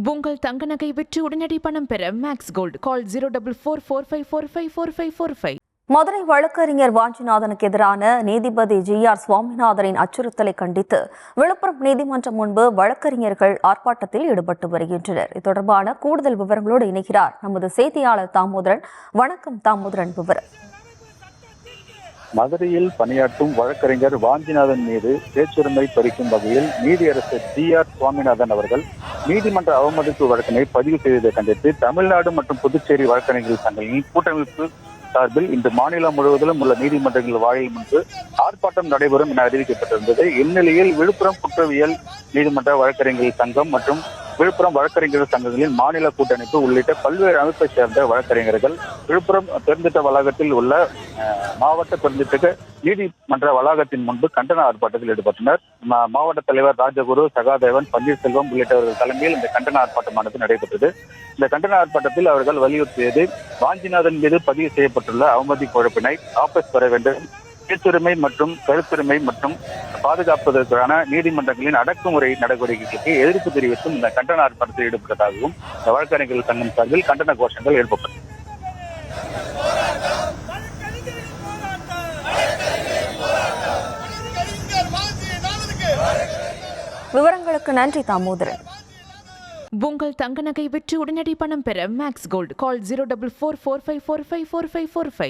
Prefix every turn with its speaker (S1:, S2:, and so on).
S1: உங்கள் தங்க நகை விற்று உடனடி பணம் பெற மேக்ஸ் கோல்ட் கால் 04445454545.
S2: மதுரை வழக்கறிஞர் வாஞ்சிநாதனுக்கு எதிரான நீதிபதி ஜி.ஆர். சுவாமிநாதனின் அச்சுறுத்தலை கண்டித்து விழுப்புரம் நீதிமன்றம் முன்பு வழக்கறிஞர்கள் ஆர்ப்பாட்டத்தில் ஈடுபட்டு வருகின்றனர். இது தொடர்பான கூடுதல் விவரங்களோடு இணைகிறார் நமது செய்தியாளர் தாமோதரன். வணக்கம் தாமோதரன், விவரம்.
S3: மதுரையில் பணியாற்றும் வழக்கறிஞர் வாஞ்சிநாதன் மீது பேச்சுரிமை பறிக்கும் வகையில் நீதியரசர் ஜி.ஆர். சுவாமிநாதன் அவர்கள் நீதிமன்ற அவமதிப்பு வழக்கினை பதிவு செய்ததை கண்டித்து தமிழ்நாடு மற்றும் புதுச்சேரி வழக்கறிஞர்கள் சங்கங்களின் கூட்டமைப்பு சார்பில் இன்று மாநிலம் முழுவதிலும் உள்ள நீதிமன்றங்கள் வாயில் முன்பு ஆர்ப்பாட்டம் நடைபெறும் என அறிவிக்கப்பட்டிருந்தது. இந்நிலையில் விழுப்புரம் குற்றவியல் நீதிமன்ற வழக்கறிஞர்கள் சங்கம் மற்றும் விழுப்புரம் வழக்கறிஞர்கள் சங்கங்களின் மாநில கூட்டமைப்பு உள்ளிட்ட பல்வேறு அமைப்பை சேர்ந்த வழக்கறிஞர்கள் விழுப்புரம் பெருந்திட்ட வளாகத்தில் உள்ள மாவட்ட பெருந்திட்ட நீதிமன்ற வளாகத்தின் முன்பு கண்டன ஆர்ப்பாட்டத்தில் ஈடுபட்டனர். மாவட்ட தலைவர் ராஜகுரு, சகாதேவன், பன்னீர்செல்வம் உள்ளிட்டவர்கள் தலைமையில் இந்த கண்டன ஆர்ப்பாட்டமானது நடைபெற்றது. இந்த கண்டன ஆர்ப்பாட்டத்தில் அவர்கள் வலியுறுத்தியது வாஞ்சிநாதன் மீது பதிவு செய்யப்பட்டுள்ள அவமதிப்பு வழக்கினை வாபஸ் பெற வேண்டும், பேச்சுரிமை மற்றும் கருத்துரிமை மற்றும் பாதுகாப்பதற்கான நீதிமன்றங்களின் அடக்குமுறை நடவடிக்கைகளுக்கு எதிர்ப்பு தெரிவித்தும் இந்த கண்டன ஆர்ப்பாட்டத்தில் ஈடுபட்டதாகவும் இந்த வழக்கறிஞர்கள் சங்கம் சார்பில் கண்டன கோஷங்கள் எழுப்பப்பட்டது.
S2: விவரங்களுக்கு நன்றி தாமோதரன்.
S1: உங்கள் தங்க நகை விற்று உடனடி பணம் பெற மேக்ஸ் கோல்ட் கால் 04445454545.